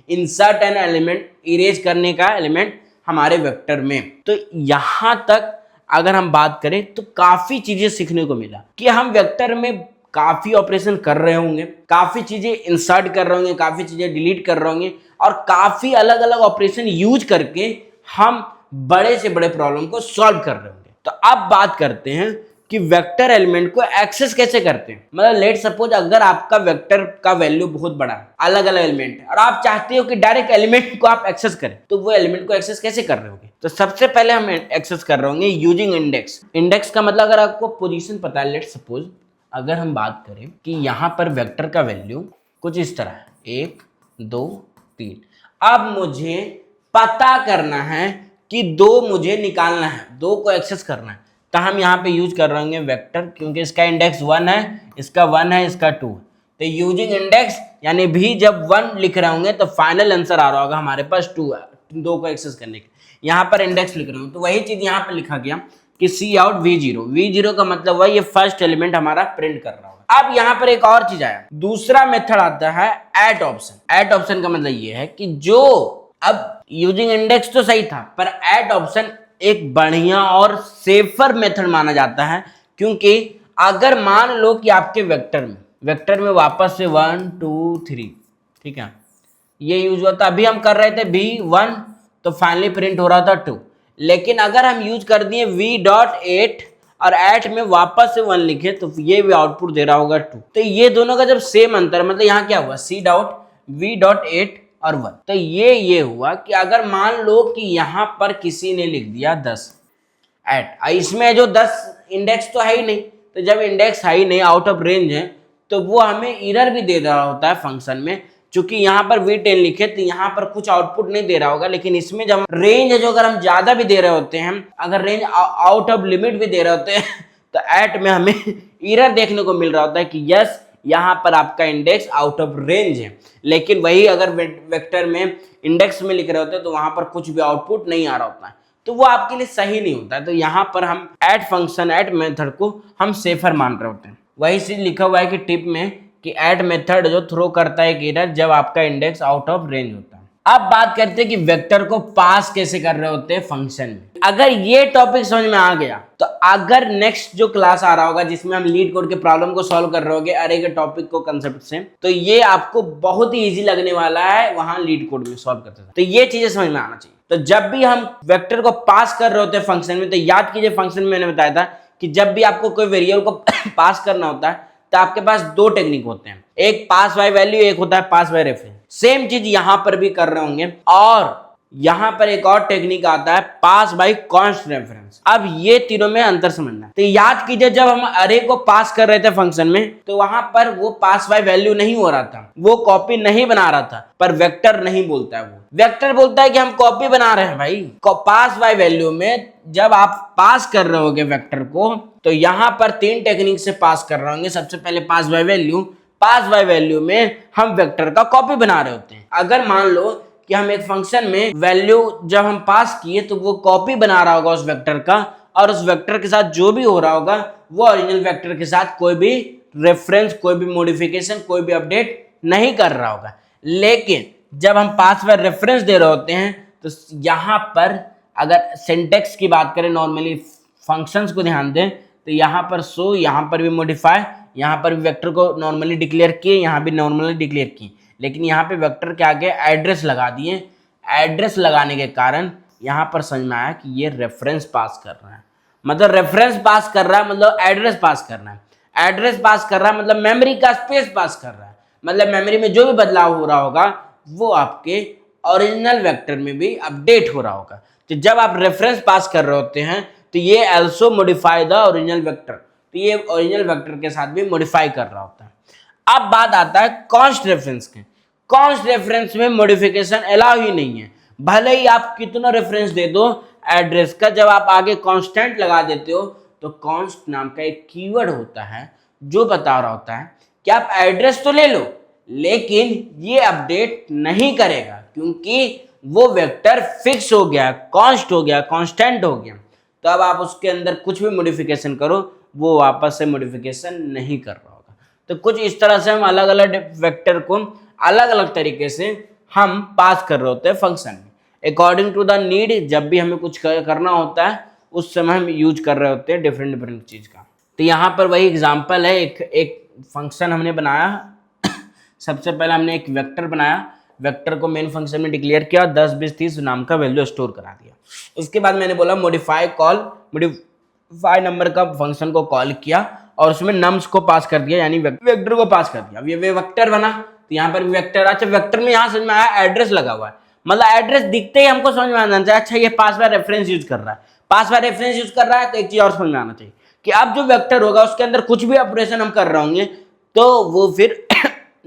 इंसर्ट एन एलिमेंट, इरेज करने का एलिमेंट हमारे वेक्टर में। तो यहां तक अगर हम बात करें तो काफी चीजें सीखने को मिला कि हम वेक्टर में काफी ऑपरेशन कर रहे होंगे, काफी चीजें इंसर्ट कर रहे होंगे, काफी चीजें डिलीट कर रहे होंगे और काफी अलग अलग ऑपरेशन यूज करके हम बड़े से बड़े प्रॉब्लम को सॉल्व कर रहे होंगे। तो अब बात करते हैं कि वेक्टर एलिमेंट को एक्सेस कैसे करते हैं। मतलब लेट सपोज अगर आपका वेक्टर का वैल्यू बहुत बड़ा है, अलग अलग एलिमेंट है और आप चाहते हो कि डायरेक्ट एलिमेंट को आप एक्सेस करें, तो वो एलिमेंट को एक्सेस कैसे कर रहे होगे। तो सबसे पहले हम एक्सेस कर रहे होंगे यूजिंग इंडेक्स। इंडेक्स का मतलब अगर आपको पोजीशन पता है, लेट सपोज अगर हम बात करें कि यहाँ पर वेक्टर का वैल्यू कुछ इस तरह है 1 2 3। अब मुझे पता करना है कि 2 मुझे निकालना है, 2 को एक्सेस करना है। तो हम यहाँ पे यूज कर रहे होंगे वेक्टर, क्योंकि इसका इंडेक्स 1 है, इसका 1 है, इसका 2 है। तो यूजिंग इंडेक्स यानी भी जब 1 लिख रहे होंगे तो फाइनल आंसर आ रहा होगा हमारे पास 2 है, 2 को एक्सेस करने के। यहाँ पर इंडेक्स लिख रहे हो तो वही चीज यहाँ पर लिखा गया कि सी आउट V0 का मतलब हुआ ये फर्स्ट एलिमेंट हमारा प्रिंट कर रहा होगा। अब यहाँ पर एक और चीज आया, दूसरा मेथड आता है एट ऑप्शन। एट ऑप्शन का मतलब ये है कि जो अब यूजिंग इंडेक्स तो सही था पर एट ऑप्शन एक बढ़िया और सेफर मेथड माना जाता है, क्योंकि अगर मान लो कि आपके वेक्टर में वापस से 1 2 3 ठीक है ये यूज हुआ था, अभी हम कर रहे थे V1 तो फाइनली प्रिंट हो रहा था 2। लेकिन अगर हम यूज कर दिए V.8 और 8 में वापस से 1 लिखे तो ये भी आउटपुट दे रहा होगा 2। तो ये दोनों का जब सेम अंतर मतलब यहाँ क्या हुआ C.8 V.8 और 1। तो ये हुआ कि अगर मान लो कि यहाँ पर किसी ने लिख दिया 10 8, इसमें जो 10 इंडेक्स तो है ही नहीं, तो जब इंडेक्स है ही नहीं आउट ऑफ रेंज है तो वो हमें एरर भी दे रहा होता है फंक्शन में। चूंकि यहाँ पर V10 लिखे तो यहाँ पर कुछ आउटपुट नहीं दे रहा होगा, लेकिन इसमें जब रेंज है जो अगर हम ज्यादा भी दे रहे होते हैं, अगर रेंज आउट ऑफ लिमिट भी दे रहे होते हैं तो 8 में हमें एरर देखने को मिल रहा होता है कि यस यहाँ पर आपका इंडेक्स आउट ऑफ रेंज है। लेकिन वही अगर वेक्टर में इंडेक्स में लिख रहे होते हैं तो वहां पर कुछ भी आउटपुट नहीं आ रहा होता है, तो वो आपके लिए सही नहीं होता है। तो यहाँ पर हम ऐड फंक्शन ऐड मेथड को हम सेफर मान रहे होते हैं। वही चीज लिखा हुआ है कि टिप में कि ऐड मेथड जो थ्रो करता है एक एरर जब आपका इंडेक्स आउट ऑफ रेंज होता है। अब बात करते हैं कि वेक्टर को पास कैसे कर रहे होते हैं फंक्शन में। अगर ये टॉपिक समझ में आ गया तो अगर नेक्स्ट जो क्लास आ रहा होगा जिसमें हम लीड कोड के प्रॉब्लम को सॉल्व कर रहे होंगे अरे के टॉपिक को कंसेप्ट से, तो ये आपको बहुत ही इजी लगने वाला है वहां लीड कोड में सॉल्व करते हैं। तो ये चीजें समझ में आना चाहिए। तो जब भी हम वेक्टर को पास कर रहे होते हैं फंक्शन में, तो याद कीजिए फंक्शन में मैंने बताया था कि जब भी आपको कोई वेरिएबल को पास करना होता है तो आपके पास दो टेक्निक होते हैं, एक पास बाय वैल्यू, एक होता है पास बाय रेफरेंस। सेम चीज यहां पर भी कर रहे होंगे, और यहां पर एक और टेक्निक आता है पास बाय कॉन्स्ट रेफरेंस। अब ये तीनों में अंतर समझना है। तो याद कीजिए जब हम अरे को पास कर रहे थे फंक्शन में तो वहां पर वो पास बाय वैल्यू नहीं हो रहा था, वो कॉपी नहीं बना रहा था, पर वेक्टर नहीं बोलता है। वो वेक्टर बोलता है कि हम कॉपी बना रहे हैं भाई। पास बाय वैल्यू में जब आप पास कर रहे होगे वेक्टर को तो यहां पर तीन टेक्निक से पास कर रहे होंगे। सबसे पहले pass by value, pass by value में हम वेक्टर का कॉपी बना रहे होते हैं। अगर मान लो कि हम एक फंक्शन में वैल्यू जब हम पास किए तो वो कॉपी बना रहा होगा उस वेक्टर का, और उस वेक्टर के साथ जो भी हो रहा होगा वो ओरिजिनल वेक्टर के साथ कोई भी रेफरेंस, कोई भी मॉडिफिकेशन, कोई भी अपडेट नहीं कर रहा होगा। लेकिन जब हम पास बाय रेफरेंस दे रहे होते हैं तो यहाँ पर अगर सिंटेक्स की बात करें, नॉर्मली फंक्शंस को ध्यान दें, तो यहाँ पर सो, यहाँ पर भी मॉडिफाई, यहाँ पर भी वेक्टर को नॉर्मली डिक्लेयर किए, यहाँ भी नॉर्मली डिक्लेयर किए, लेकिन यहाँ पे वेक्टर के आगे एड्रेस लगा दिए। एड्रेस लगाने के कारण यहाँ पर समझ में आया कि ये रेफरेंस पास कर रहा है, मतलब रेफरेंस पास कर रहा है, मतलब एड्रेस पास कर रहा है। एड्रेस पास कर रहा है मतलब मेमोरी का स्पेस पास कर रहा है, मतलब मेमोरी में जो भी बदलाव हो रहा होगा वो आपके ओरिजिनल वेक्टर में भी अपडेट हो रहा होगा। तो जब आप रेफरेंस पास कर रहे होते हैं तो ये also modify the original vector, तो ये ओरिजिनल वेक्टर के साथ भी मॉडिफाई कर रहा होता है। अब बात आता है कॉन्स्ट रेफरेंस के। कॉन्स्ट रेफरेंस में मॉडिफिकेशन अलाउ ही नहीं है, भले ही आप कितना रेफरेंस दे दो एड्रेस का, जब आप आगे कांस्टेंट लगा देते हो तो कॉन्स्ट नाम का एक कीवर्ड होता है जो बता रहा होता है कि आप एड्रेस तो ले लो लेकिन ये अपडेट नहीं करेगा, क्योंकि वो वेक्टर फिक्स हो गया, कॉन्स्ट हो गया, कांस्टेंट हो गया। तो अब आप उसके अंदर कुछ भी मॉडिफिकेशन करो वो वापस से मॉडिफिकेशन नहीं कर रहा होगा। तो कुछ इस तरह से हम अलग अलग वेक्टर को अलग अलग तरीके से हम पास कर रहे होते हैं फंक्शन में अकॉर्डिंग टू द नीड। जब भी हमें कुछ करना होता है उस समय हम यूज कर रहे होते हैं डिफरेंट डिफरेंट चीज़ का। तो यहाँ पर वही एग्जांपल है, एक फंक्शन हमने बनाया। सबसे पहले हमने एक वेक्टर बनाया, वेक्टर को मेन फंक्शन में डिक्लेयर किया, 10 20 30 नाम का वैल्यू स्टोर करा दिया। उसके बाद मैंने बोला मॉडिफाई कॉल, मॉडिफाई नंबर का फंक्शन को कॉल किया और उसमें नम्स को पास कर दिया, यानी वेक्टर को पास कर दिया। अब ये वेक्टर बना, तो यहाँ पर वेक्टर, अच्छा वेक्टर में यहाँ समझ में आया एड्रेस लगा हुआ है, मतलब एड्रेस दिखते ही हमको समझ में आना चाहिए अच्छा ये पास बाय रेफरेंस यूज कर रहा है। पास बाय रेफरेंस यूज कर रहा है तो एक चीज और समझ में आना चाहिए कि अब जो वेक्टर होगा उसके अंदर कुछ भी ऑपरेशन हम कर रहे होंगे तो वो फिर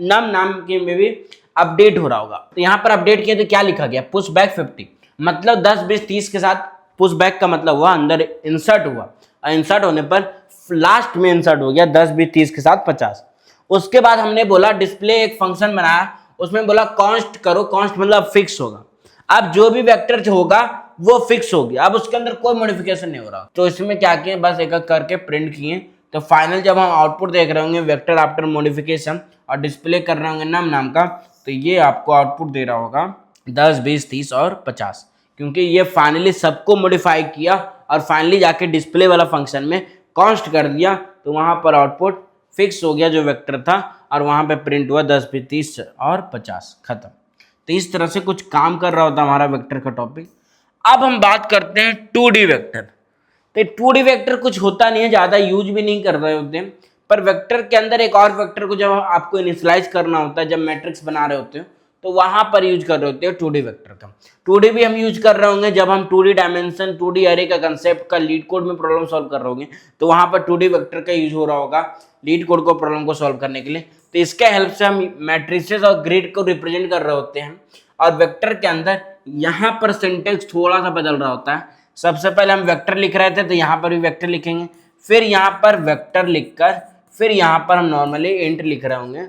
नम नाम के में भी अपडेट हो रहा होगा। तो यहाँ पर अपडेट किया तो क्या लिखा गया, पुश बैक 50, मतलब 10 20 30 के साथ पुश बैक का मतलब हुआ अंदर इंसर्ट हुआ, और इंसर्ट होने पर लास्ट में इंसर्ट हो गया 10 20 30 के साथ 50। उसके बाद हमने बोला डिस्प्ले, एक फंक्शन बनाया, उसमें बोला कॉन्स्ट करो, कॉन्स्ट मतलब फिक्स होगा। अब जो भी वेक्टर होगा वो फिक्स हो गया, अब उसके अंदर कोई मॉडिफिकेशन नहीं हो रहा। तो इसमें क्या किए, बस एक एक करके प्रिंट किए। तो फाइनल जब हम आउटपुट देख रहे होंगे वेक्टर आफ्टर मॉडिफिकेशन और डिस्प्ले कर रहे होंगे नम नाम का, तो ये आपको आउटपुट दे रहा होगा 10 20 30 और 50, क्योंकि ये फाइनली सबको मॉडिफाई किया और फाइनली जाके डिस्प्ले वाला फंक्शन में कॉन्स्ट कर दिया। तो वहां पर आउटपुट फिक्स हो गया जो वेक्टर था, और वहां पे प्रिंट हुआ 10 20 30 और 50, खत्म। तो इस तरह से कुछ काम कर रहा होता हमारा वेक्टर का टॉपिक। अब हम बात करते हैं 2D वेक्टर। तो 2D वेक्टर कुछ होता नहीं है, ज़्यादा यूज भी नहीं कर रहे होते हैं, पर वेक्टर के अंदर एक और वेक्टर को जब आपको इनिशियलाइज करना होता है, जब मैट्रिक्स बना रहे होते हो तो वहां पर यूज कर रहे होते हैं 2D वेक्टर का। 2D भी हम यूज कर रहे होंगे जब हम 2D डायमेंशन, 2D एरे का कंसेप्ट का लीड कोड में प्रॉब्लम सॉल्व कर रहे होंगे, तो वहां पर 2D वेक्टर का यूज हो रहा होगा लीड कोड को प्रॉब्लम को सॉल्व करने के लिए। तो इसके हेल्प से हम मैट्रिसेस और ग्रिड को रिप्रेजेंट कर रहे होते हैं। और वेक्टर के अंदर यहाँ पर सिंटेक्स थोड़ा सा बदल रहा होता है। सबसे पहले हम वेक्टर लिख रहे थे तो यहाँ पर भी वेक्टर लिखेंगे, फिर यहाँ पर वेक्टर लिखकर फिर यहाँ पर हम नॉर्मली इंट लिख रहे होंगे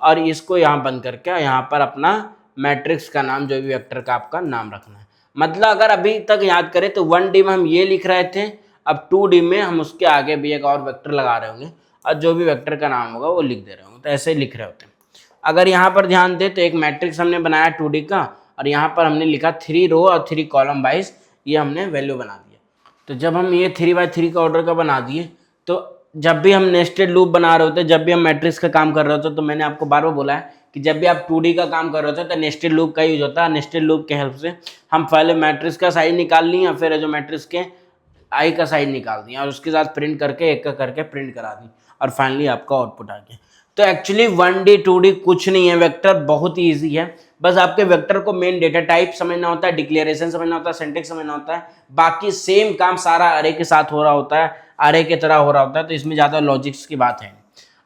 और इसको यहाँ बंद करके यहाँ पर अपना मैट्रिक्स का नाम, जो भी वेक्टर का आपका नाम रखना है। मतलब अगर अभी तक याद करें तो 1D में हम ये लिख रहे थे, अब 2D में हम उसके आगे भी एक और वेक्टर लगा रहे होंगे और जो भी वेक्टर का नाम होगा वो लिख दे रहे होंगे। तो ऐसे ही लिख रहे होते हैं। अगर यहाँ पर ध्यान दें तो एक मैट्रिक्स हमने बनाया 2D का और यहाँ पर हमने लिखा 3 रो और 3 कॉलम वाइज ये हमने वैल्यू बना दिया। तो जब हम ये 3x3 का ऑर्डर का बना दिए तो जब भी हम नेस्टेड लूप बना रहे होते, जब भी हम मैट्रिक्स का काम कर रहे होते, तो मैंने आपको बार बार बोला है कि जब भी आप 2D का काम कर रहे होते हैं तो नेस्टेड लूप का यूज होता है। नेस्टेड लूप के हेल्प से हम पहले मैट्रिक्स का साइज निकाल लिए, फिर जो मैट्रिक्स के आई का साइज निकाल दिया और उसके साथ प्रिंट करके एक का करके प्रिंट करा दी और फाइनली आपका आउटपुट आ गया। तो एक्चुअली 1D 2D कुछ नहीं है, वेक्टर बहुत ही ईजी है। बस आपके वेक्टर को मेन डेटा टाइप समझना होता है, डिक्लेरेशन समझना होता है, सिंटैक्स समझना होता है, बाकी सेम काम सारा अरे के साथ हो रहा होता है, अरे के तरह हो रहा होता है। तो इसमें ज़्यादा लॉजिक्स की बात है।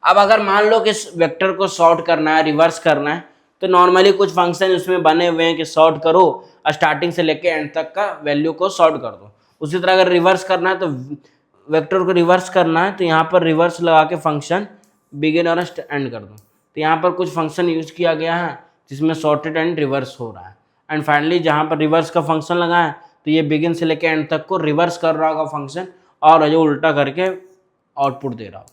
अब अगर मान लो कि इस वेक्टर को सॉर्ट करना है, रिवर्स करना है, तो नॉर्मली कुछ फंक्शन उसमें बने हुए हैं कि सॉर्ट करो और स्टार्टिंग से लेके एंड तक का वैल्यू को सॉर्ट कर दो। उसी तरह अगर रिवर्स करना है तो वेक्टर को रिवर्स करना है तो यहाँ पर रिवर्स लगा के फंक्शन बिगिन और एंड कर दो। तो यहाँ पर कुछ फंक्शन यूज किया गया है जिसमें सॉर्टेड एंड रिवर्स हो रहा है एंड फाइनली जहाँ पर रिवर्स का फंक्शन लगा है तो ये बिगिन से लेके एंड तक को रिवर्स कर रहा होगा फंक्शन और जो उल्टा करके आउटपुट दे रहा हो।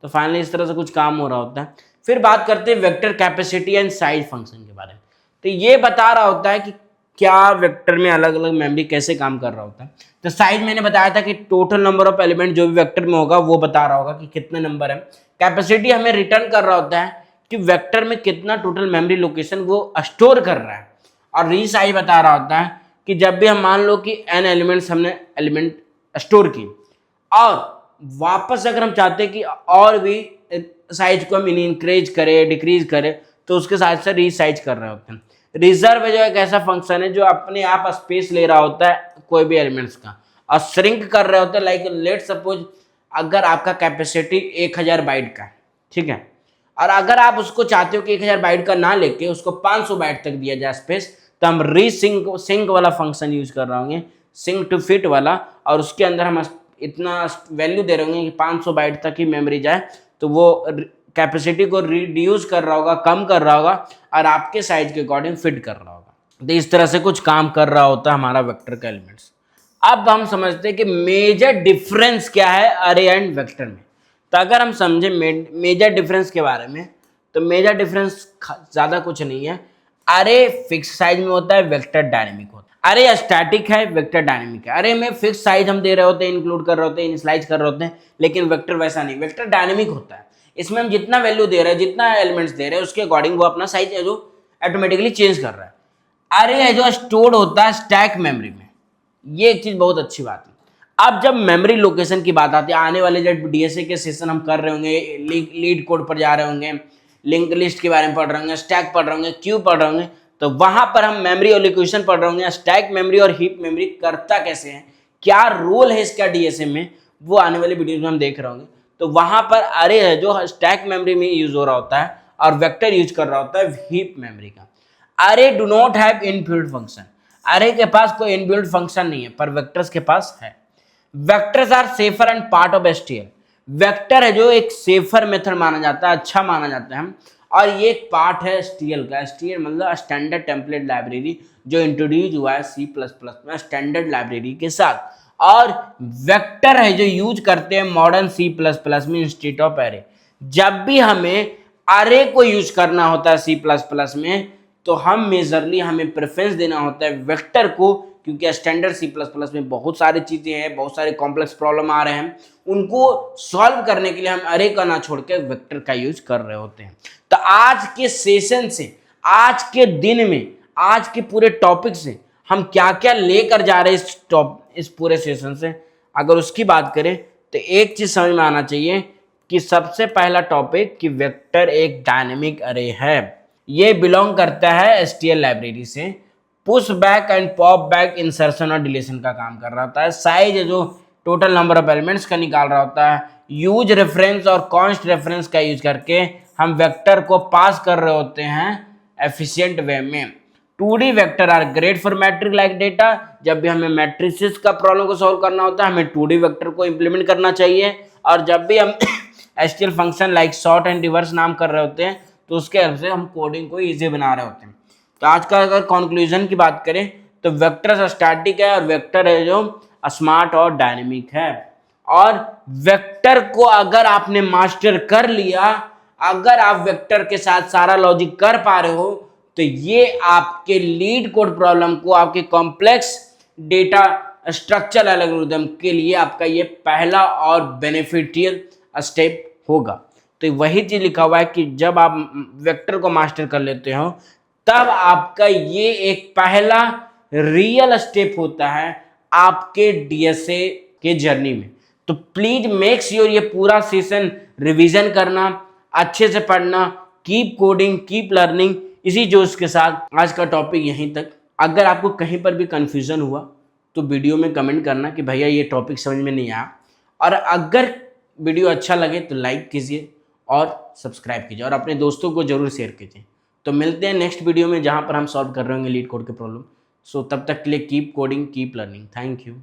तो फाइनली इस तरह से कुछ काम हो रहा होता है। फिर बात करते हैं vector capacity and size function के बारे में। तो ये बता रहा होता है कि क्या वेक्टर में अलग अलग मेमोरी कैसे काम कर रहा होता है। तो साइज मैंने बताया था कि टोटल नंबर ऑफ एलिमेंट जो भी वेक्टर में होगा वो बता रहा होगा कि कितने नंबर है। कैपेसिटी हमें रिटर्न कर रहा होता है कि वेक्टर में कितना टोटल मेमोरी लोकेशन वो स्टोर कर रहा है। और रीसाइज बता रहा होता है कि जब भी हम मान लो कि n एलिमेंट्स हमने एलिमेंट स्टोर की और वापस अगर हम चाहते हैं कि और भी साइज को हम इंक्रीज करें डिक्रीज करें तो उसके साथ से रीसाइज कर रहे होते हैं। रिजर्व जो एक ऐसा फंक्शन है जो अपने आप स्पेस ले रहा होता है कोई भी एलिमेंट्स का और श्रिंक कर रहे होते हैं। लाइक लेट सपोज अगर आपका कैपेसिटी 1000 बाइट का है, ठीक है, और अगर आप उसको चाहते हो कि 1000 बाइट का ना लेके उसको 500 बाइट तक दिया जाए स्पेस, तो हम सिंक वाला फंक्शन यूज कर रहे होंगे, सिंक टू फिट वाला, और उसके अंदर हम इतना वैल्यू दे रहे होंगे कि 500 बाइट तक ही मेमोरी जाए। तो वो कैपेसिटी को रिड्यूस कर रहा होगा, कम कर रहा होगा और आपके साइज के अकॉर्डिंग फिट कर रहा होगा। तो इस तरह से कुछ काम कर रहा होता है हमारा वेक्टर का एलिमेंट्स। अब हम समझते हैं कि मेजर डिफरेंस क्या है अरे एंड वेक्टर में। तो अगर हम समझे मेजर डिफरेंस के बारे में तो मेजर डिफरेंस ज़्यादा कुछ नहीं है। अरे फिक्स साइज में होता है, वेक्टर डायनेमिक होता है। अरे स्टैटिक है, वेक्टर डायनेमिक है। अरे में फिक्स साइज हम दे रहे होते हैं, इंक्लूड कर रहे होते हैं, इनिशियलाइज कर रहे होते हैं, लेकिन वेक्टर वैसा नहीं, वेक्टर डायनेमिक होता है। इसमें हम जितना वैल्यू दे रहे हैं, जितना एलिमेंट्स दे रहे हैं, उसके अकॉर्डिंग वो अपना साइज है जो ऑटोमेटिकली चेंज कर रहा है। अरे है जो स्टोर्ड होता है स्टैक मेमोरी में, ये एक चीज बहुत अच्छी बात है। अब जब मेमोरी लोकेशन की बात आती है, आने वाले जब डीएसए के सेशन हम कर रहे होंगे, लीड कोड पर जा रहे होंगे, लिंक लिस्ट के बारे में पढ़ रहे होंगे, स्टैक पढ़ रहे होंगे, क्यू पढ़ रहे होंगे, तो वहां पर हम मेमोरी एलोकेशन पढ़ रहे होंगे, स्टैक मेमोरी और हीप मेमोरी करता कैसे है, क्या रोल है इसका डीएसए में, वो आने वाली वीडियो में हम देख रहे होंगे। तो वहां पर अरे है जो स्टैक मेमोरी में यूज हो रहा होता है और वेक्टर यूज कर रहा होता है हीप मेमोरी का। अरे do not have inbuilt function, अरे के पास कोई इनबिल्ट फंक्शन नहीं है पर वेक्टर्स के पास है। Vectors are safer and part of STL, vector है जो एक सेफर मेथड माना जाता है, अच्छा माना जाता है, और ये एक पार्ट है एसटीएल का। एसटीएल मतलब स्टैंडर्ड टेम्पलेट लाइब्रेरी जो इंट्रोड्यूस हुआ है C++ में स्टैंडर्ड लाइब्रेरी के साथ। और वेक्टर है जो यूज करते हैं मॉडर्न C++ में इंस्टीट्यूट ऑफ एरे। जब भी हमें अरे को यूज करना होता है C++ में तो हम मेजरली हमें प्रेफरेंस देना होता है वेक्टर को, क्योंकि स्टैंडर्ड C++ में बहुत सारी चीजें हैं, बहुत सारे कॉम्प्लेक्स प्रॉब्लम आ रहे हैं, उनको सॉल्व करने के लिए हम अरे का ना छोड़ के वेक्टर का यूज कर रहे होते हैं। तो आज के सेशन से, आज के दिन में, आज के पूरे टॉपिक से हम क्या क्या लेकर जा रहे हैं इस पूरे सेशन से, अगर उसकी बात करें तो एक चीज समझ में आना चाहिए कि सबसे पहला टॉपिक कि वेक्टर एक डायनेमिक अरे है। ये बिलोंग करता है एसटीएल लाइब्रेरी से। Push back and pop back insertion और डिलीशन का काम कर रहा होता है। साइज है जो टोटल नंबर ऑफ एलिमेंट्स का निकाल रहा होता है। यूज रेफरेंस और कॉन्स्ट रेफरेंस का यूज करके हम वेक्टर को पास कर रहे होते हैं एफिशिएंट वे में। 2D vector are great for matrix like data. जब भी हमें मैट्रिसेस का प्रॉब्लम को सॉल्व करना होता है हमें 2D वेक्टर को इंप्लीमेंट करना चाहिए। और जब भी हम HTML function like sort and reverse नाम कर रहे होते हैं, तो उसके हेल्प से हम कोडिंग को ईजी बना रहे होते हैं। तो आज का अगर कंक्लूजन की बात करें तो वेक्टर स्टैटिक है और वेक्टर है जो स्मार्ट और डायनेमिक है। और वेक्टर को अगर आपने मास्टर कर लिया, अगर आप वेक्टर के साथ सारा लॉजिक कर पा रहे हो, तो ये आपके लीड कोड प्रॉब्लम को, आपके कॉम्प्लेक्स डेटा स्ट्रक्चर एल्गोरिथम के लिए आपका ये पहला और बेनिफिशियल स्टेप होगा। तो वही चीज लिखा हुआ है कि जब आप वेक्टर को मास्टर कर लेते हो तब आपका ये एक पहला रियल स्टेप होता है आपके डीएसए के जर्नी में। तो प्लीज मेक श्योर ये पूरा सेशन रिवीजन करना, अच्छे से पढ़ना, कीप कोडिंग, कीप लर्निंग। इसी जोश के साथ आज का टॉपिक यहीं तक। अगर आपको कहीं पर भी कंफ्यूजन हुआ तो वीडियो में कमेंट करना कि भैया ये टॉपिक समझ में नहीं आया, और अगर वीडियो अच्छा लगे तो लाइक कीजिए और सब्सक्राइब कीजिए और अपने दोस्तों को जरूर शेयर कीजिए। तो मिलते हैं नेक्स्ट वीडियो में जहां पर हम सॉल्व कर रहे होंगे लीड कोड के प्रॉब्लम। सो तब तक के लिए keep coding, keep learning. Thank you.